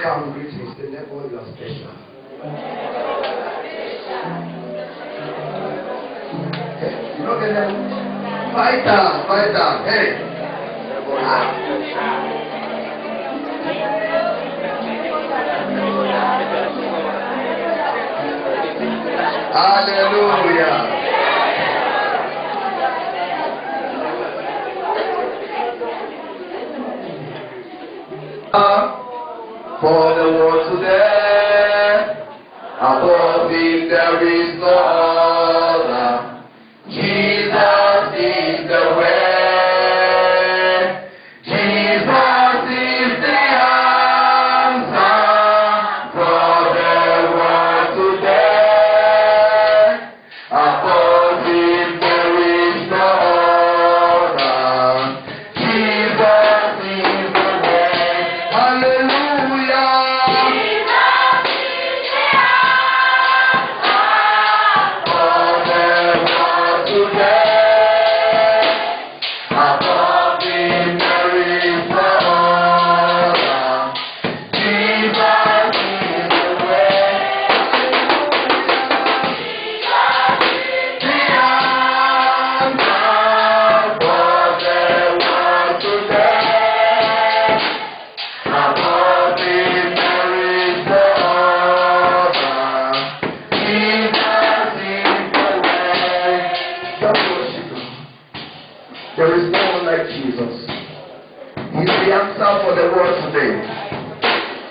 welcome greetings. The neighbor, you are special. You know the neighbor? Fight down. Hey. Hallelujah. For the world today, above him there is no other. Jesus is the way. Jesus is the answer for the world today. Above him there is no other. Jesus is the way. Hallelujah. There is no one like Jesus. He's the answer for the world today.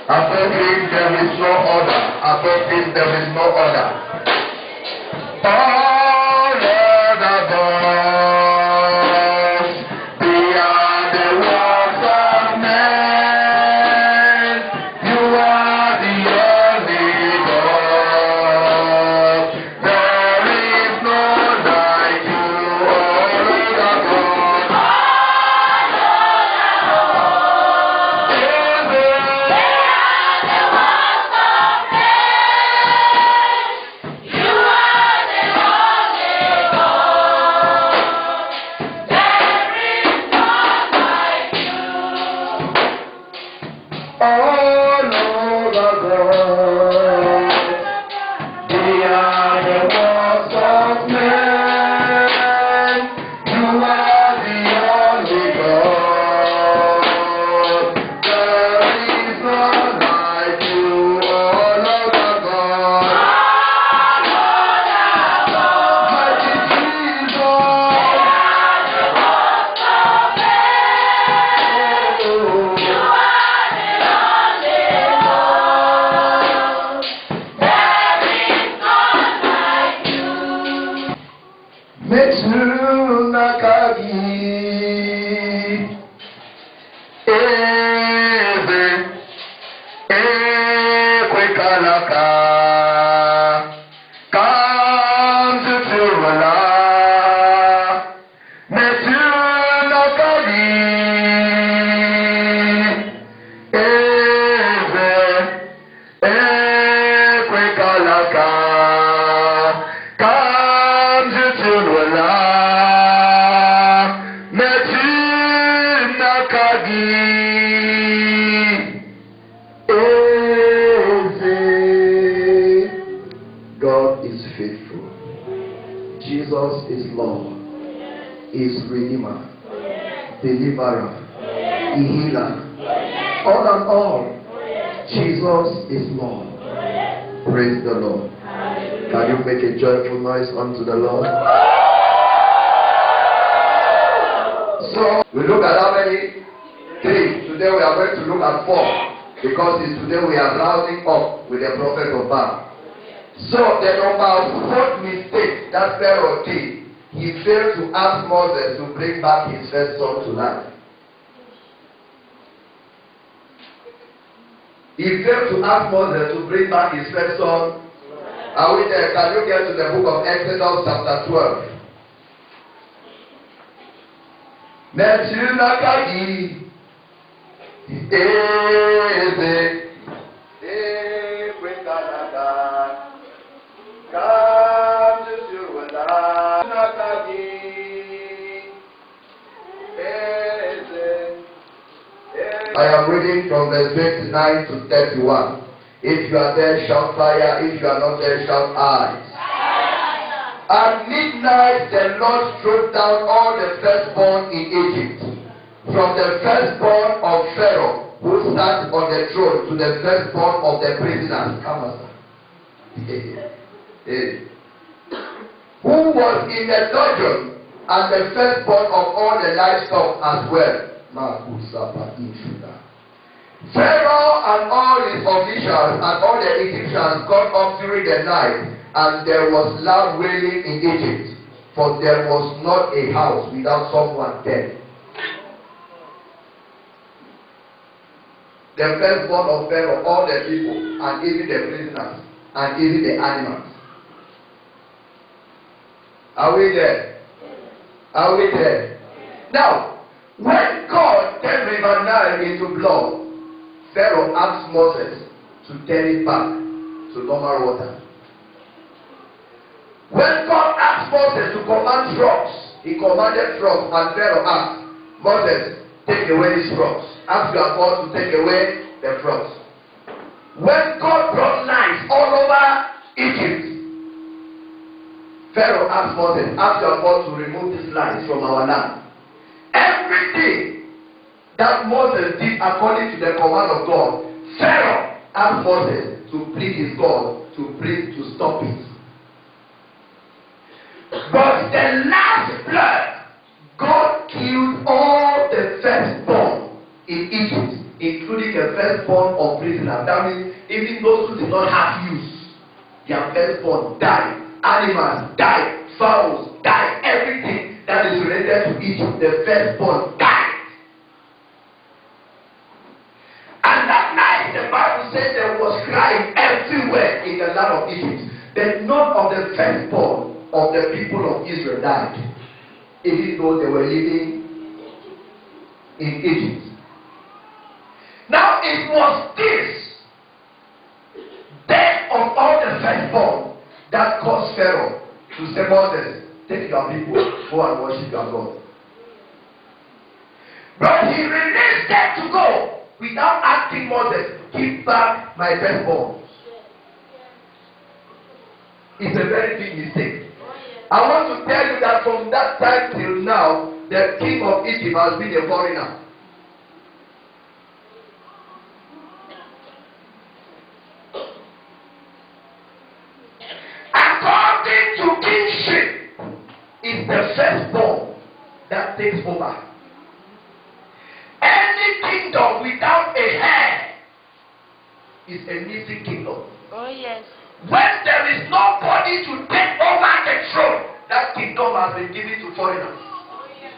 Above him there is no other. Above him there is no other. All other gods, they are the works of men. You are the only God. There is no like you. All other gods. All over God, they are the works of men. You are the only God. There is none like you, all over God. Mighty Jesus. Metsunakagi Eze Ekwekalaka Kamzutuwala Metsunakagi Eze Ekwekalaka Kamzutuwala God is faithful. Jesus is Lord, is Redeemer, Deliverer, Healer. All and all, Jesus is Lord. Praise the Lord. Can you make a joyful noise unto the Lord? So, we look at how many? 3. Today we are going to look at 4. Because today we are rounding up with the prophet of Baal. So, the number 4th mistake that Pharaoh did, he failed to ask Moses to bring back his first son to life. He failed to ask Moses to bring back his first son. Are we there? Can you get to the book of Exodus chapter 12? Metsunakagi Eze Ekwekalaka Kamzutuwala Nakagi Eze I am reading from verse 29 to 31. If you are there, shout fire. If you are not there, shout aye. At midnight, the Lord struck down all the firstborn in Egypt, from the firstborn of Pharaoh, who sat on the throne, to the firstborn of the prisoners. Come on, who was in the dungeon, and the firstborn of all the livestock as well. Pharaoh and all his officials and all the Egyptians got up during the night, and there was loud wailing in Egypt, for there was not a house without someone dead. The firstborn of Pharaoh, all the people, and even the prisoners, and even the animals. Are we there? Are we there? Now, when God turned River Nile into blood, Pharaoh asked Moses to turn it back to normal water. When God asked Moses to command frogs, he commanded frogs, and Pharaoh asked Moses, take away these frogs. Ask your God to take away the frogs. When God brought lice all over Egypt, Pharaoh asked Moses, ask your God to remove these lice from our land. Everything that Moses did according to the command of God, Pharaoh asked Moses to plead his God to stop it. But the last blood, God killed all the firstborn in Egypt, including the firstborn of prisoners. That means even those who did not have use, their firstborn died. Animals died, fowls died, everything that is related to Egypt, the firstborn died. And that night, the Bible says there was crying everywhere in the land of Egypt. But none of the firstborn of the people of Israel died, even though they were living in Egypt. Now it was this death of all the firstborn that caused Pharaoh to say, Moses, take your people, go and worship your God. But he released them to go without asking Moses, give back my firstborn. It's a very big mistake. I want to tell you that from that time till now, the king of Egypt has been a foreigner. According to kingship, it's the firstborn that takes over. Any kingdom without a head is a missing kingdom. Oh yes. When there is nobody to take over the throne, that kingdom has been given to foreigners. Oh yes.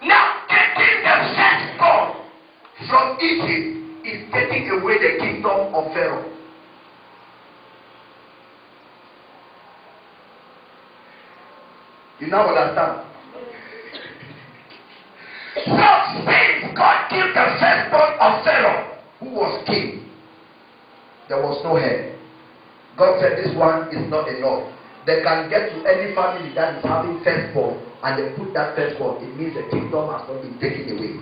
Now, taking the firstborn from Egypt is taking away the kingdom of Pharaoh. You now understand? So, since God killed the firstborn of Pharaoh, who was king, there was no head. God said this one is not enough. They can get to any family that is having firstborn and they put that firstborn, it means the kingdom has not been taken away.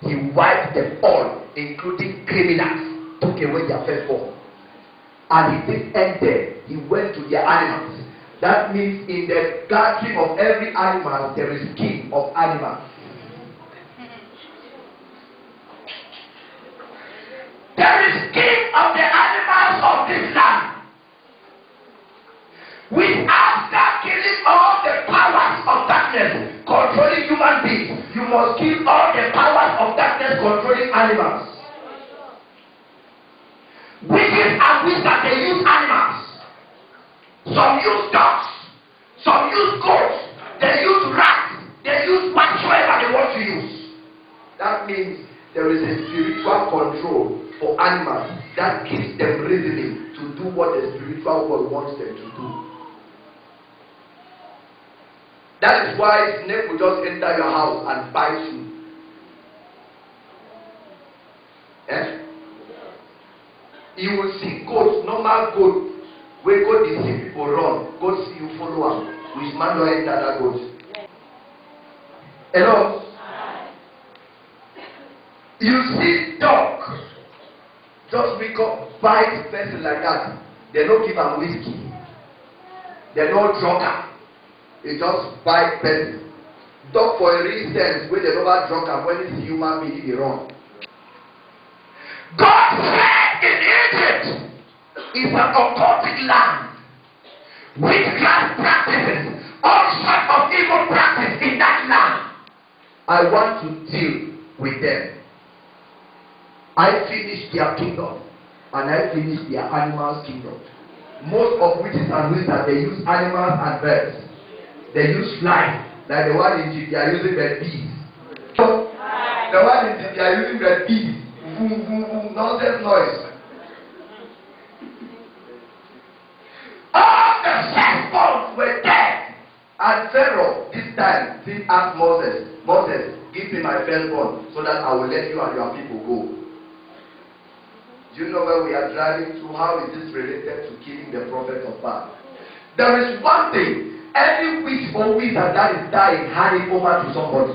He wiped them all, including criminals, took away their firstborn. And he didn't end there. He went to their animals. That means in the gathering of every animal, there is king of animals. There is king of the animals of this land. After killing all the powers of darkness controlling human beings, you must kill all the powers of darkness controlling animals. Witches and wizards, they use animals. Some use dogs, some use goats, they use rats, they use whatsoever they want to use. That means there is a spiritual control for animals that keeps them reasoning to do what the spiritual world wants them to do. That is why a snake will just enter your house and bite you. Eh? You will see goats, normal goat. When goat dey see people run, goat see you follow am. Which man don enter that goat? Hello? You see dog just wake up, bite person like that. They don't give am whiskey. They no drunker. They just bite person. Dog for a real sense wey they never drunk am when it's human being dey run. God said in Egypt is an occultic land. Witchcraft practices, all sorts of evil practice in that land. I want to deal with them. I finished their kingdom and I finished their animals' kingdom. Most of witches and wizards, they use animals and birds. They use flies. Like the one in Egypt, they are using red bees. So, the one in Egypt, they are using red bees. Boom, boom, boom, nonsense noise. All the firstborns were dead. And Pharaoh, this time, he asked Moses, Moses, give me my firstborn so that I will let you and your people go. Do you know where we are driving to? How is this related to killing the prophet of Baal? There is one thing. Any witch or wizard that is dying, hand it over to somebody.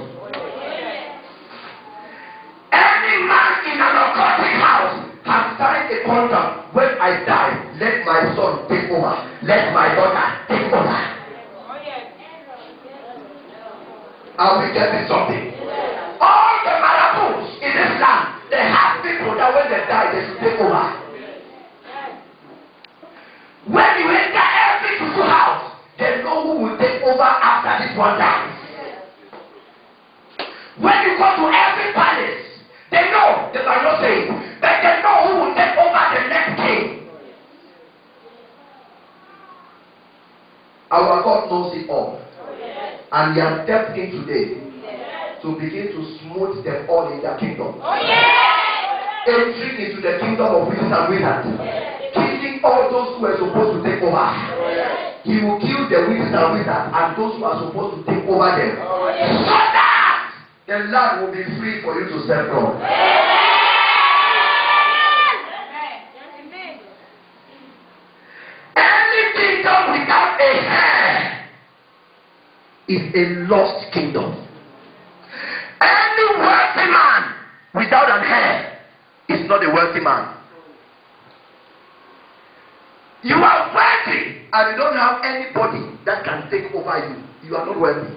Any man in an occultic house has signed a contract. When I die, let my son take over. Let my daughter take over. Are we getting something? All the marabouts in this land, they have people that when they die, they should take over. When you enter every cuckoo house, they know who will take over after this one dies. When you go to every palace, they know, they might not say it, but they know who will take over the next king. Our God knows it all. And He has stepped in today to begin to smooth them all in their kingdom. Entering into the kingdom of witches and wizards. Killing all those who are supposed to take over. He will kill the witches and wizards and those who are supposed to take over them. So that the land will be free for you to serve from. Any kingdom without a head is a lost kingdom. Any wealthy man without an head is not a wealthy man. You are wealthy and you don't have anybody that can take over you. You are not wealthy.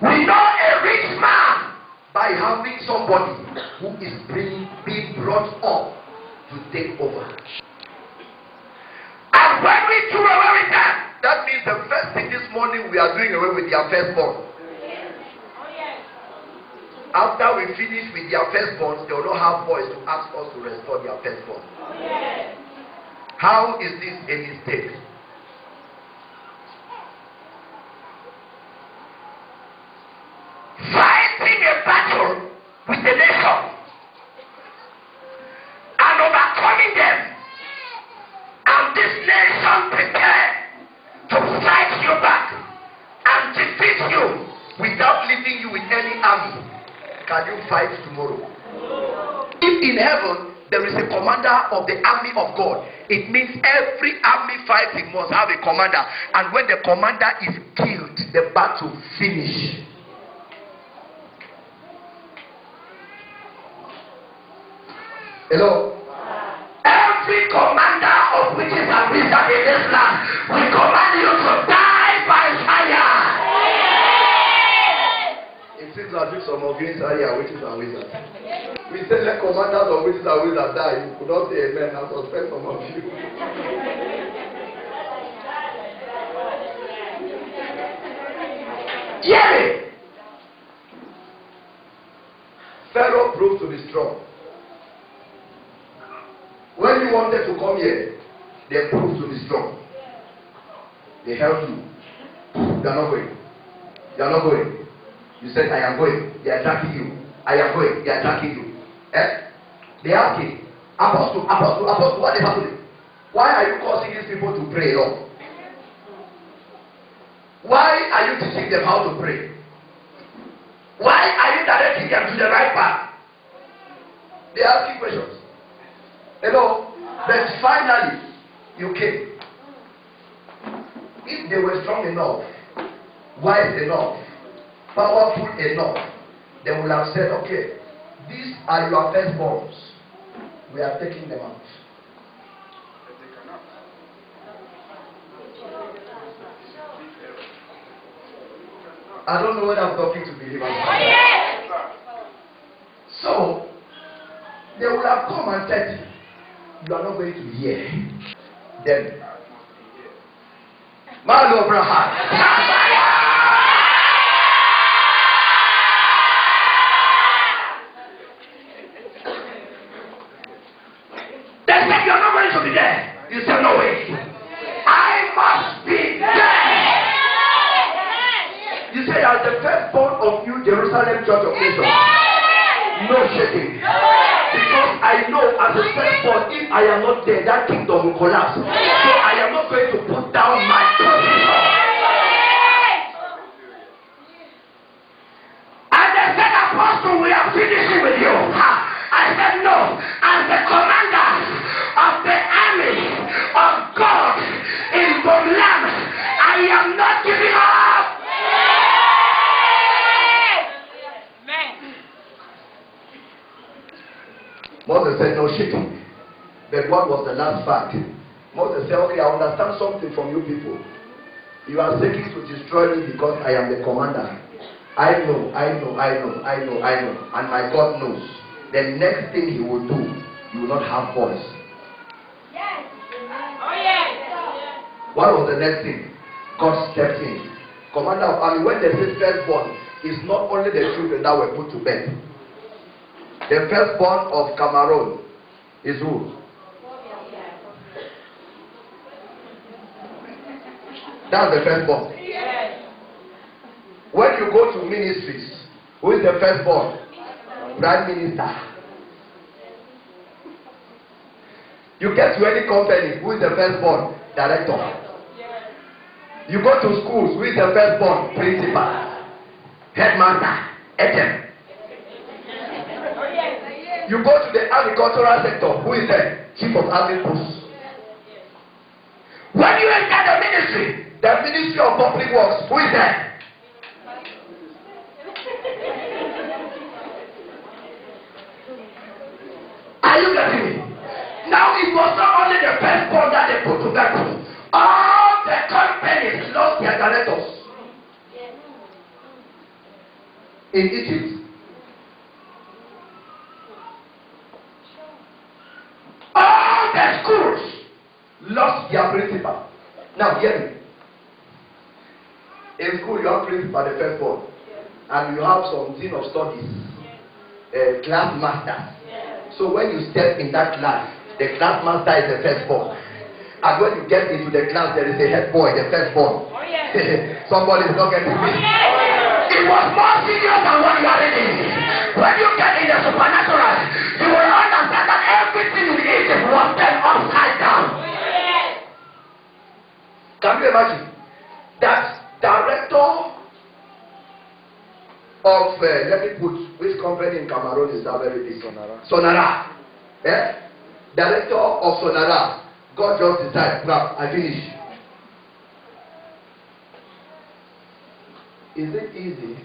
We know a rich man by having somebody who is being brought up to take over. And when we do away with that, that means the first thing this morning we are doing away with their firstborn. After we finish with their firstborn, they will not have voice to ask us to restore their firstborn. How is this a mistake? Fighting a battle with a nation and overcoming them, and this nation prepared to fight you back and defeat you without leaving you with any army. Can you fight tomorrow? If in heaven there is a commander of the army of God, it means every army fighting must have a commander. And when the commander is killed, the battle finishes. Hello? Every commander of witches and wizards in this land, we command you to die by fire. It seems as if some of you inside here are witches and wizards. We say let commanders of witches and wizards die. You could not say amen and suspect some of you. Hear me. Pharaoh proved to be strong. When you wanted to come here, they proved to be strong. They helped you. You are not going. You are not going. You said, I am going. They are attacking you. I am going. They are attacking you. They are asking, Apostle, what is happening? Why are you causing these people to pray, Lord? Why are you teaching them how to pray? Why are you directing them to the right path? They are asking questions. Hello? But finally, you came. If they were strong enough, wise enough, powerful enough, they will have said, okay, these are your firstborns. We are taking them out. I don't know whether I'm talking to believers. So, they would have come and said, you are not going to hear. Then, Malo Abraham. They said, you are not going to be there. You said, no way. I must be there. You say, as the firstborn of New Jerusalem Church of Nations, no shaking. Because I know as a firstborn, if I am not there, that kingdom will collapse. So I am not going to put down my position. And they said, Apostle, we are finishing with you. I said, no. As the commander of the army of God in Bomlam, I am not giving up. Moses said, no shaking. But what was the last fact? Moses said, okay, I understand something from you people. You are seeking to destroy me because I am the commander. I know. And my God knows. The next thing he will do, you will not have voice. Yes. Oh, yes. What was the next thing? God stepped in. Commander of army, when they say firstborn, it's not only the children that were put to bed. The firstborn of Cameroon is who? That's the firstborn. Yes. When you go to ministries, who is the firstborn? Prime Minister. You get to any company, who is the firstborn? Director. You go to schools, who is the firstborn? Principal. Headmaster. HM. You go to the agricultural sector, who is the chief of army post? When you enter the ministry of public works, who is there? Are you getting me? Now it was not only the firstborn that they put to bed. All the companies lost their directors. In Egypt. All the schools lost their principal. Now hear me. In school you have principal, the firstborn, and you have some dean of studies, class master. So when you step in that class, the class master is the firstborn. And when you get into the class, there is a head boy, the firstborn. Oh, yes. Somebody is not getting me. Oh, yes. It was more serious than what you are reading. When you get in the supernatural, you will understand that everything in Egypt was turned upside down. Oh, yes. Can you imagine that director of let me put which company in Cameroon is that very big? Sonara. Yeah? Director of Sonara. God just decided, now I finish. Is it easy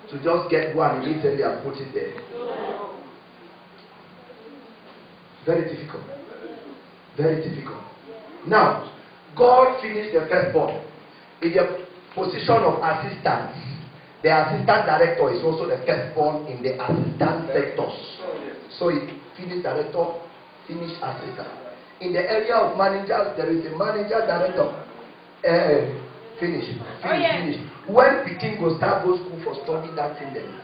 to just get one immediately and put it there? Very difficult. Very difficult. Now, God finished the firstborn. In the position of assistant, the assistant director is also the firstborn in the assistant sectors. So he finished director, finished assistant. In the area of managers, there is a manager director. Finish. When Peking will start go school for studying that thing then.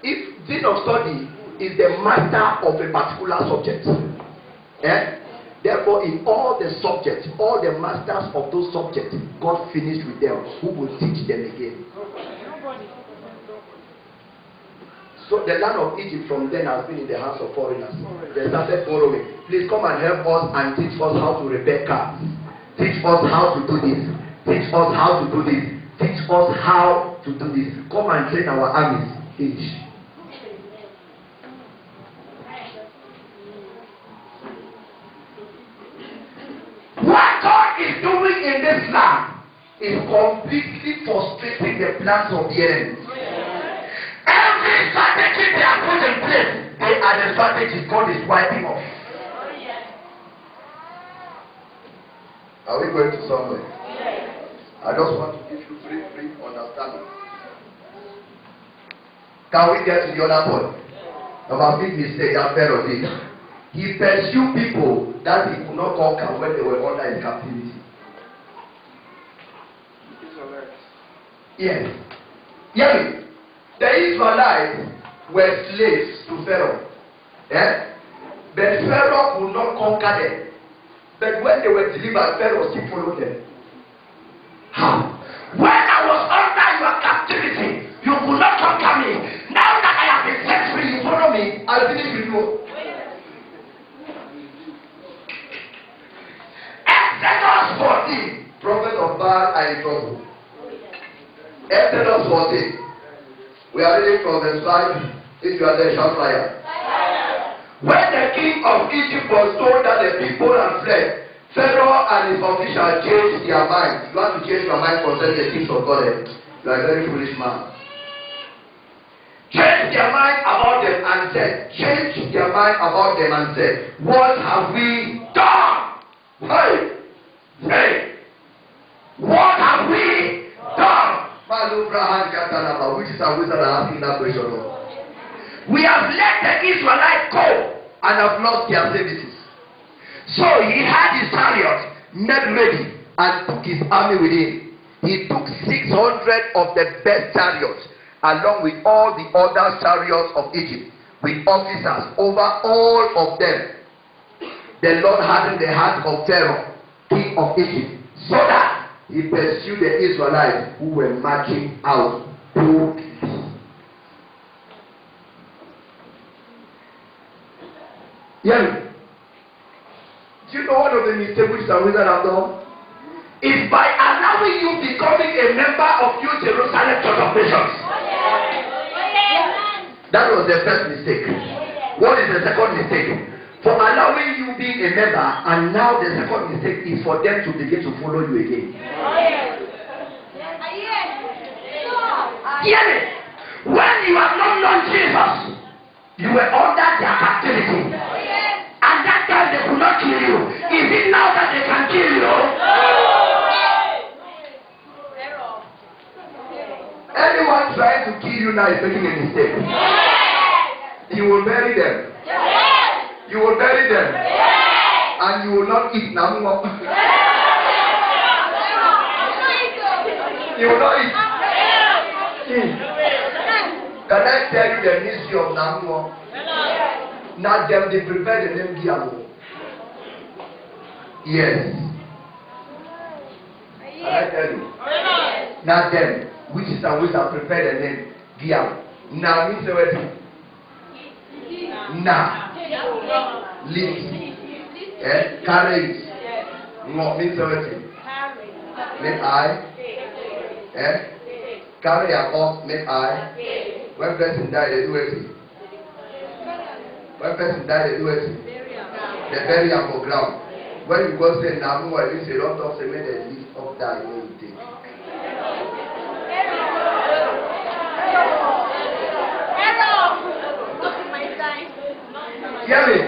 If dean of study is the master of a particular subject, therefore in all the subjects, all the masters of those subjects, God finished with them. Who will teach them again? So the land of Egypt from then has been in the hands of foreigners. They started borrowing. Please come and help us and teach us how to repair cars. Teach us how to do this. Teach us how to do this. Teach us how to do this. Come and train our armies. Finish. What God is doing in this land is completely frustrating the plans of the enemy. Every strategy they are put in place, they are the strategies God is wiping off. Are we going to somewhere? I just want to give you brief understanding. Can we get to the other point? Our big mistake that Pharaoh did. He pursued people that he could not conquer when they were under his captivity. Yes. Yes. The Israelites were slaves to Pharaoh. Yeah? But Pharaoh could not conquer them. But when they were delivered, Pharaoh still followed them. How? When I was under your captivity, you could not conquer me. Now that I have been set free, you follow me. I'll finish with you. Exodus 14. Prophet of Baal are in trouble. Exodus 14. We are reading from verse 5. If you are there, shout fire. When the king of Egypt was told that the people had fled, Pharaoh and his officials changed their mind. You want to change your mind concerning the things of God. You are a very foolish man. Change their mind about them and said, what have we done? Hey! What have we done? Which is a wizard asking that question. We have let the Israelites go and have lost their services. So he had his chariot made ready and took his army with him. He took 600 of the best chariots along with all the other chariots of Egypt, with officers over all of them. The Lord hardened the heart of Pharaoh, king of Egypt, so that he pursued the Israelites who were marching out boldly. Yeah. Do you know one of the mistakes which the wizard have done? Is by allowing you becoming a member of New Jerusalem Church of Nations. That was the first mistake. What is the second mistake? For allowing you being a member, and now the second mistake is for them to begin to follow you again. Hear me. When you have not known Jesus, you were under their captivity. And that time they could not kill you. Is it now that they can kill you? Anyone trying to kill you now is making a mistake. You will bury them. You will bury them. And you will not eat namuo. You will not eat. Can I tell you the mystery of namuo? Now them they prepare the name Giamo. Yes. Can I tell you? Now them, witches and wizards prepare the name Giamo. Now means what? Now. Live. Carry it. No means what? Make I. Carry a off, make I. When person die, they do it. When person die, they do it. They bury him for ground. When you go say Namu, you say don't talk, say make the leaf of that you know you take. Hear me.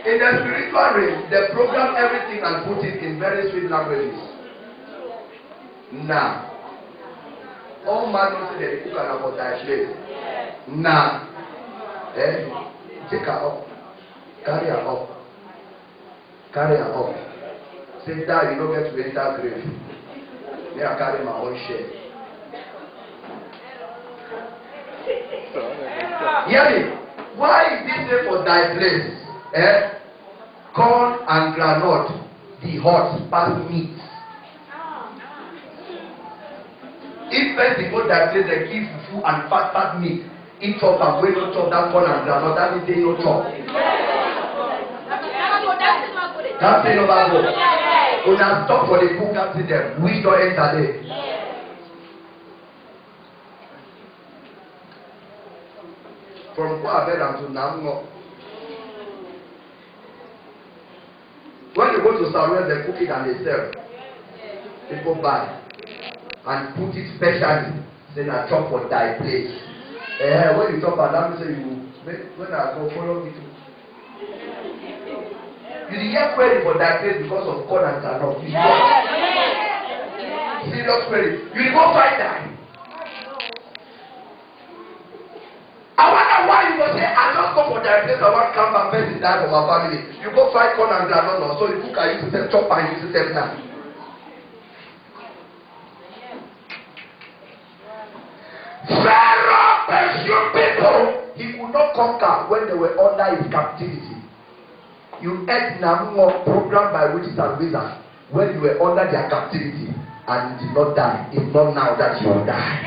In the spiritual realm, they program everything and put it in very sweet languages. Now, all man don't say they cook and about that place. Now, take her up. Carry her up. Carry her up. Say that you don't get to enter grave. May I carry my own share. Hear me. Why is this name for thy place? Corn and granite, the hot pass meat. If first they go that place, they give food and fat meat. Eat up and wait no chop that corn and granite, that means they no chop. That thing over go. When I stop for the book, that's it there. We don't enter there. From Kwabeda to Namuo. When you go to Samuel, they cook it and they serve. People buy and put it specially. Say I chop for thy place. When you chop about that, say you when I go follow me too. You dey get query for thy place because of corn and groundnut. You get serious query. You dey go fight that. I wonder why you go say I just go for thy place. I want come and first die for my family. You go fight corn and groundnut, so you cook and use yourself chop and use yourself now. Pharaoh pursued people he could not conquer when they were under his captivity. You ate Namuo program by witches and wizards when you were under their captivity and you did not die. It's not now that you will die.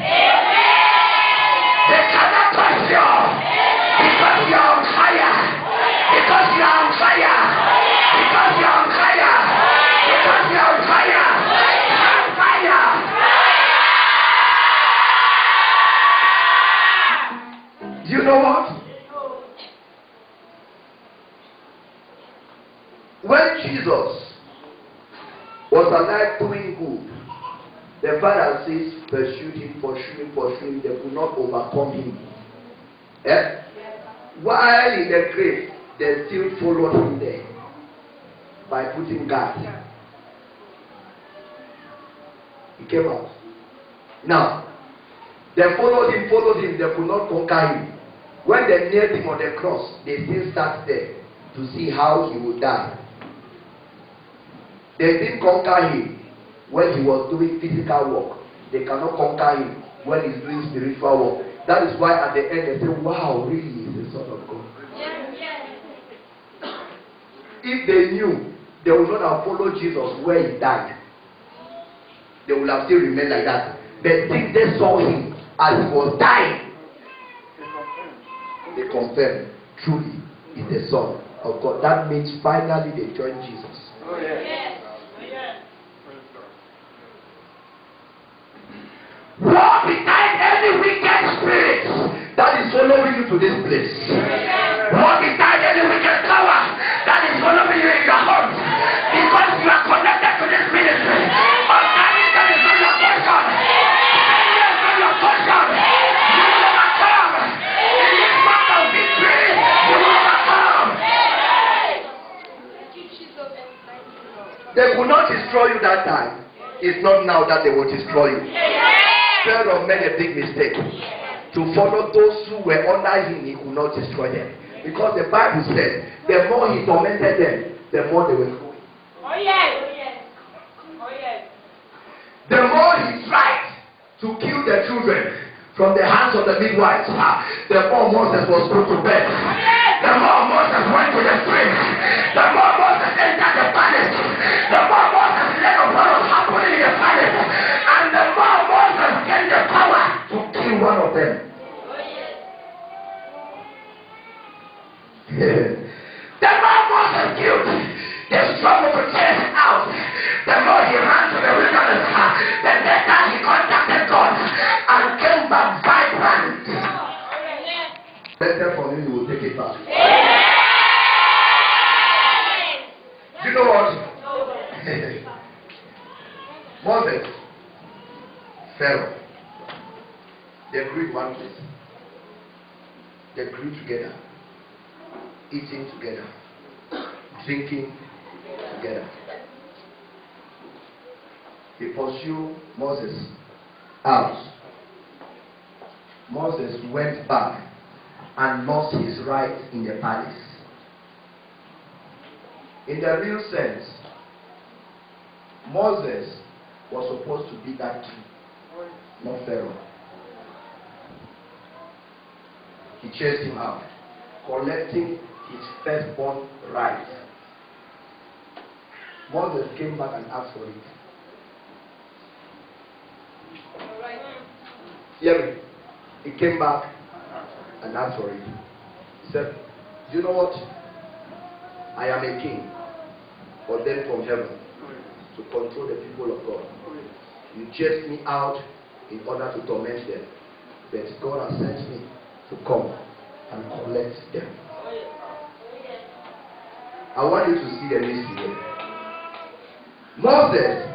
They cannot touch you because you are on fire. Because you are on fire. Because you are on fire. Because you are on fire. On fire. You know what? When Jesus was alive doing good, the Pharisees pursued him, they could not overcome him. Eh? While in the grave, they still followed him there by putting guards. He came out. Now, they followed him, they could not conquer him. When they nailed him on the cross, they still sat there to see how he would die. They didn't conquer him when he was doing physical work. They cannot conquer him when he's doing spiritual work. That is why at the end they say, wow, really, he's the Son of God. If they knew, they would not have followed Jesus where he died. They would have still remained like that. But since they saw him as he was dying, they confirmed truly he's the Son of God. That means finally they joined Jesus. Oh, yeah. Walk behind any wicked spirit that is following you to this place. Walk behind any wicked power that is following you in your home. Because you are connected to this ministry. That is not your portion. That is not your portion. You will overcome. In this month of victory, you will overcome. They could not destroy you that time. It's not now that they will destroy you. Pharaoh made a big mistake. To follow those who were under him, he could not destroy them. Because the Bible said, the more he tormented them, the more they were growing. Oh yes. Oh yes. The more he tried to kill the children from the hands of the midwives, the more Moses was put to bed. The more Moses went to the street. The more Moses entered the palace. The more Moses led of what was happening in the palace. And the more Moses gained the power to kill one of them. The more Moses killed, the struggle to chase him out. The more he ran to the wilderness, the better he contacted God and came back vibrant. Better for me, you will take it back. You know what? Moses, Pharaoh, they grew in one place. They grew together, eating together, drinking together. He pursued Moses out. Moses went back and lost his right in the palace. In the real sense, Moses was supposed to be that king, not Pharaoh. He chased him out, collecting his firstborn right. Moses came back and asked for it. Hear me. He came back and asked for it. He said, do you know what? I am a king, ordained from heaven to control the people of God. You chased me out in order to torment them, but God has sent me to come and collect them. I want you to see the mystery here. Moses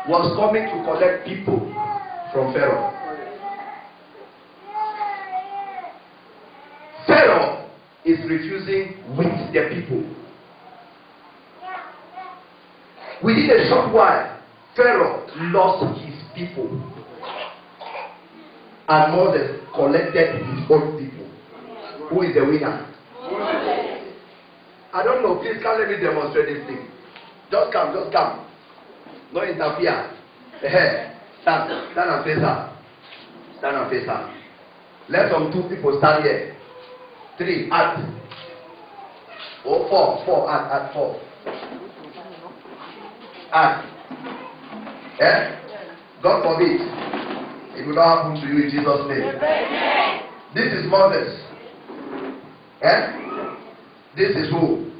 was coming to collect people from Pharaoh. Pharaoh is refusing with the people. Within a short while, Pharaoh lost his people, and Moses collected his own people. Who is the winner? I don't know. Please come, let me demonstrate this thing. Just come, just come. No interfere. Stand and face her. Stand and face her. Let some 2 people stand here. 3, add. Oh, 4, add 4. Add. God forbid. It will not happen to you in Jesus' name. This is Moses. This is who?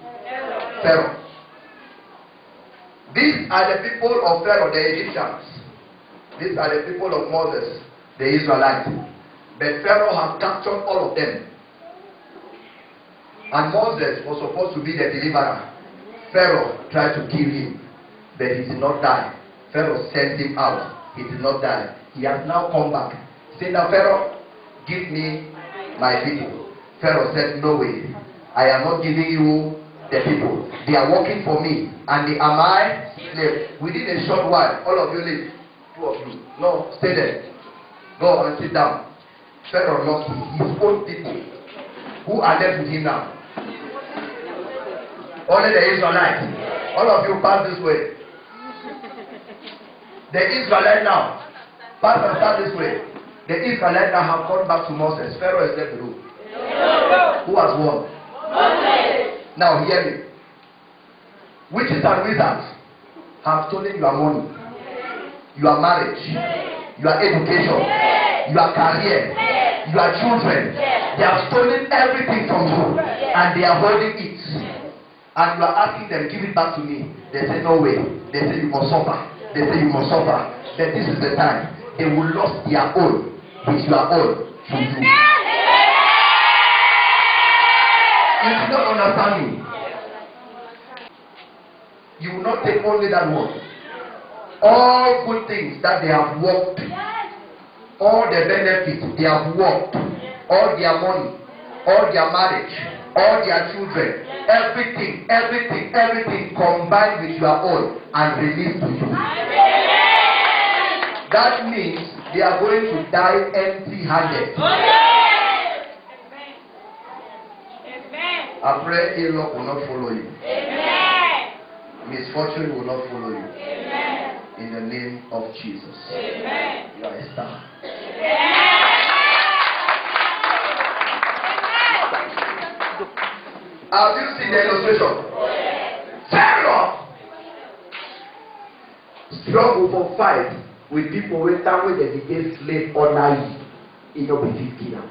Pharaoh. These are the people of Pharaoh, the Egyptians. These are the people of Moses, the Israelites. But Pharaoh has captured all of them. And Moses was supposed to be the deliverer. Pharaoh tried to kill him, but he did not die. Pharaoh sent him out. He did not die. He has now come back. Say now, Pharaoh, give me my people. Pharaoh said, no way. I am not giving you the people. They are working for me, and they are my slaves. Within a short while, all of you leave. 2 of you. No, stay there. Go and sit down. Pharaoh lost his own people. Who are left with him now? Only the Israelites. All of you pass this way. The Israelites now. Pass and start this way. The Israelites now have gone back to Moses. Pharaoh is left with who? Who has won? Moses. Now hear me. Witches and wizards have stolen your money, your marriage, your education, your career, your children. They have stolen everything from you, and they are holding it. And you are asking them, give it back to me. They say, no way. They say, you must suffer. They say, you must suffer. Then this is the time. They will lose their own, which you are own to you. You do not understand me. You will not take only that one. All good things that they have worked, all the benefits they have worked, all their money, all their marriage, all their children, everything combined with your own and released to you. That means they are going to die empty-handed. I pray ill luck will not follow you. Misfortune will not follow you. In the name of Jesus. You are a star. Have you seen the illustration? Pharaoh struggle for fight with people with time with the became slave under you in your belief now.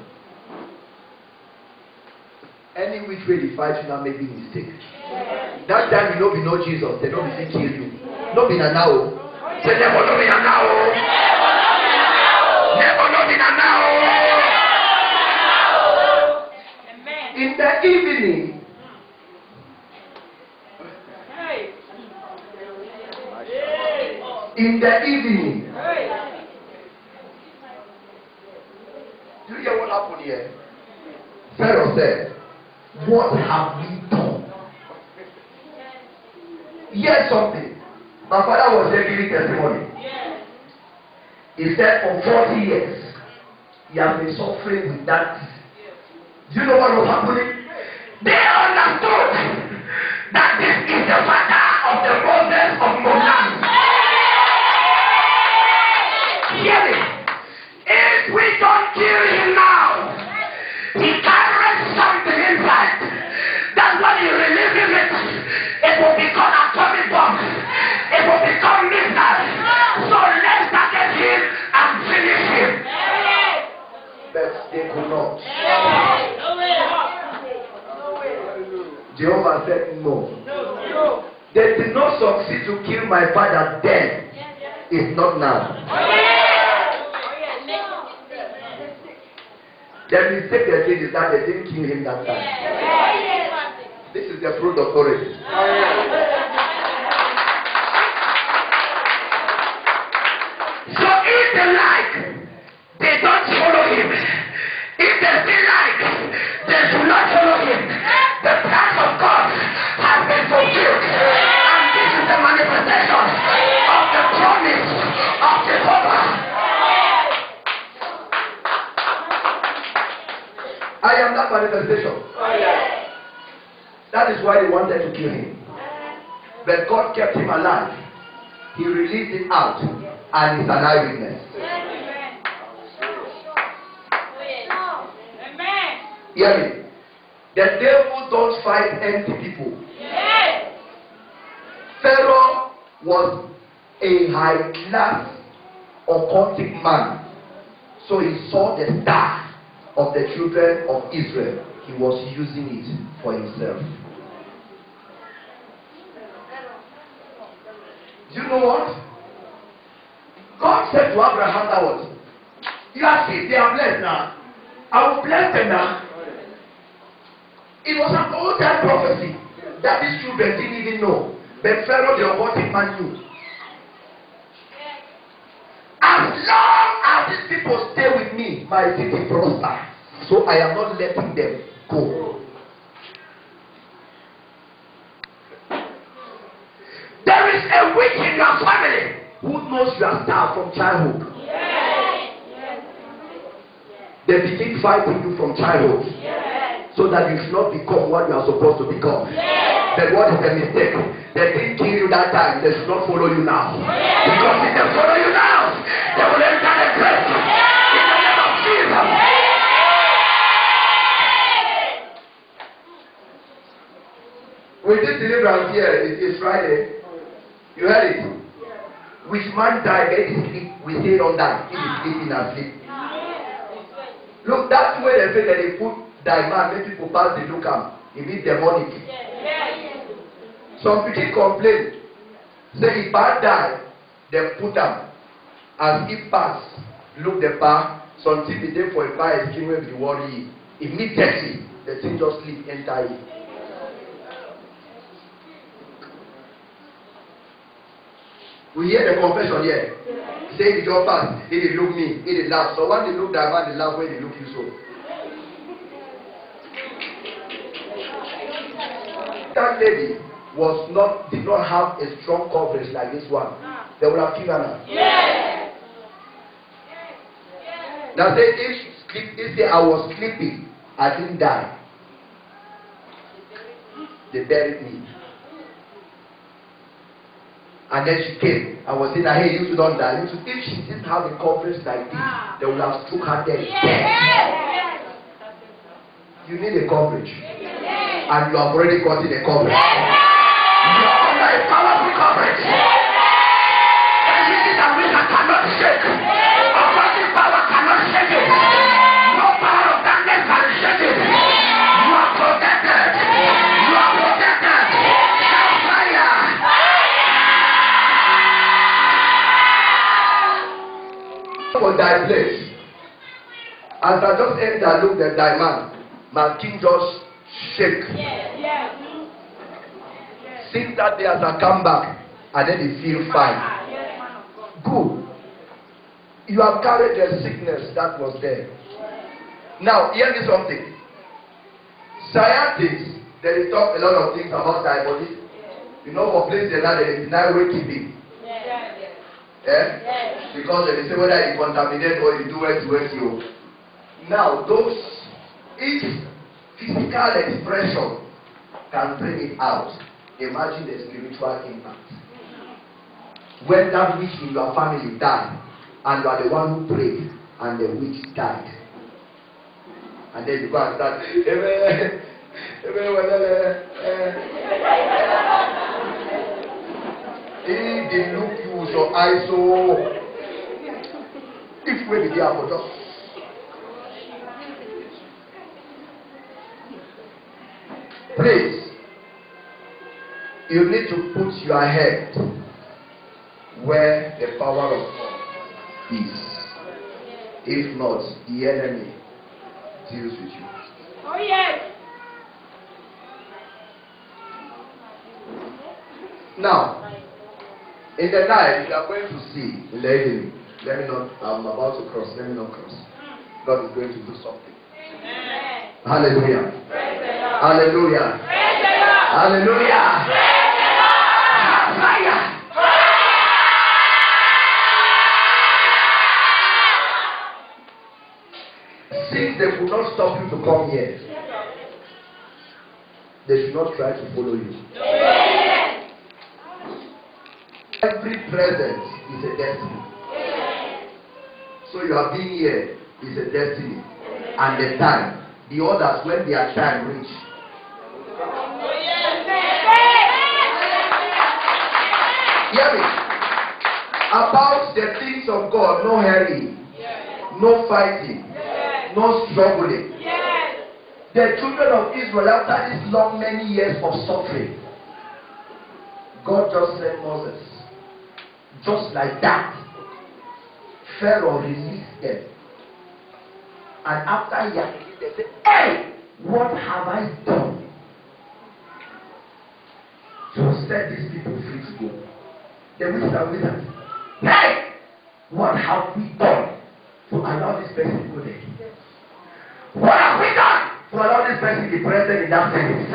Any which way they fight you now make big mistake. That time you know Jesus, they don't be kill you. No be na now. Say never no be na now. Never no be na now. In the evening. In the evening. Do you hear what happened here? Pharaoh said, what have we done? Hear something. My father was there giving testimony. He said for 40 years, he has been suffering with that. Do you know what was happening? They understood that this is the father of the Moses of Moab. Hear me. If we don't kill him now, he carries something inside. That's when he releases it. It will become a atomic bomb. It will become missile. So let's target him and finish him. But they could not. Jehovah said no. They did not succeed to kill my father then. It's not now. The mistake they did is that they didn't kill him that time. This is the fruit of authority. manifestation? Oh, yes. That is why they wanted to kill him. But God kept him alive. He released him out, and he's an eyewitness. Amen. Oh, yes. Amen. Hear me. The devil don't fight empty people. Yes. Pharaoh was a high class occultic man. So he saw the star of the children of Israel. He was using it for himself. Do you know what? God said to Abraham that what? You are seeing they are blessed now. I will bless them now. It was an old time prophecy that these children didn't even know. But Pharaoh the occultic man knew. As long as these people stay with me, my city prosper. So I am not letting them go. There is a witch in your family who knows you are starved from childhood. Yes. They begin fighting you from childhood Yes. so that you should not become what you are supposed to become. Yes. Then what is the mistake? They didn't kill you that time. They should not follow you now. Because if they follow you now, they will enter the grave. In the name of Jesus. We did deliverance here. It is Friday. You heard it? Which man died, let him sleep. We say don't die. He is sleeping and sleep. Look, that's the way they say that they put die man, make people pass the look am. It means demonic. Some people complain. Say if bad die, they put am. As if pass, look the bar. Something be there for a bar is king will be worry. Immediately, the thing just sleep entirely. We hear the confession here. Say the job pass, he did look me, he did laugh. So when they look that man, they laugh when they look you so. That lady did not have a strong coverage like this one. They would have killed her. Yes. Now say if say I was sleeping, I didn't die. They buried me. And then she came. I was saying that hey, you don't die. If she didn't have a coverage like this, they would have struck her dead. Yes. You need a coverage. And you have already gotten a coverage. You are under a powerful coverage. Everything that we cannot shake. Authority power cannot shake it. No power of darkness can shake it. You are protected. You are protected. Shout fire. For thy place. As I just entered, look at thy man. My king just shake. Yes. Since that day as I come back, and then they feel fine. Good. You have carried the sickness that was there. Now, hear me something. Scientists, they talk a lot of things about thy body. You know, for places now they deny wakekeeping. Yeah? Because they say whether you contaminate or you do it. Now, if physical expression can bring it out, imagine the spiritual impact. When that witch in your family died, and you are the one who prayed, and the witch died. And then you go and start, if they look you with your eyes so, if we be there for just. Please, you need to put your head where the power of God is. If not, the enemy deals with you. Oh, yes. Now, in the night, you are going to see in the evening. Let me not, I'm about to cross. Let me not cross. God is going to do something. Amen. Hallelujah. Praise the Lord. Hallelujah. Praise the Lord. Hallelujah. Praise the Lord. Fire. Since they could not stop you to come here, they should not try to follow you. Every present is a destiny. So you are being here is a destiny. And the time, the others, when their time reach. Hear me. About the things of God, no hurry, no fighting, no struggling. The children of Israel, after this long many years of suffering, God just sent Moses. Just like that, Pharaoh released them. And after he had released them, they said, hey, what have I done to set these people free to go? Then we start with that. Hey, what have we done to allow this person to go there? What have we done to allow this person to be present in that service?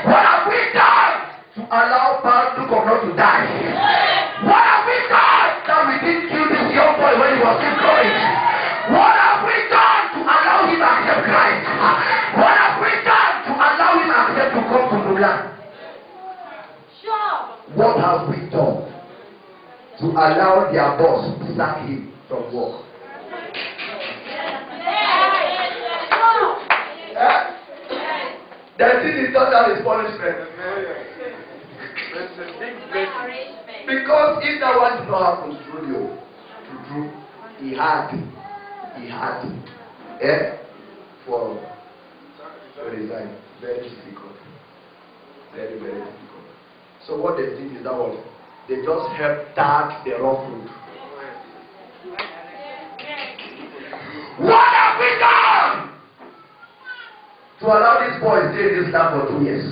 What have we done to allow Pastor not to die? What have we done that we didn't kill this young boy when he was still growing? What have we done to allow him to accept Christ? What have we done to allow him to accept to come to the land? What have we done to allow their boss to sack him from work? The thing is not that is punishment. Because if that one did not happen through you, he had for resign. Very difficult. Very, very difficult. So what they did is that one, they just helped tag the rough road. What have we done to allow this boy to stay in this land for 2 years?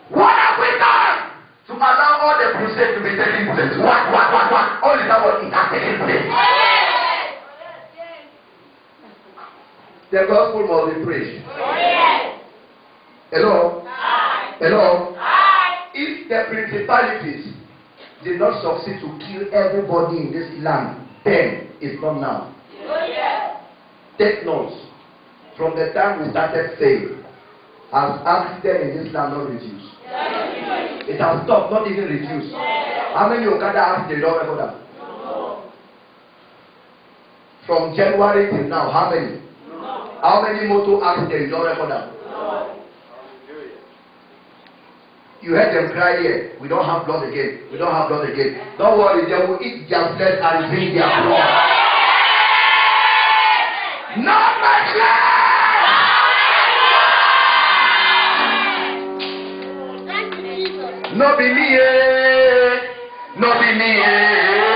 What have we done to allow all the crusade to be taking place? What? Only that one is taking place. The gospel must be preached. Hello? Hello? If the principalities did not succeed to kill everybody in this land, then it's not now. Take notes. From the time we started saying, has accident in this land not reduced? It has stopped, not even reduced. How many Okada accidents don't record that? From January till now, how many? How many motor accidents don't record that? You heard them cry here. We don't have blood again. We don't have blood again. Don't worry, they will eat their flesh and drink their blood. Not my flesh! No be me, no be me.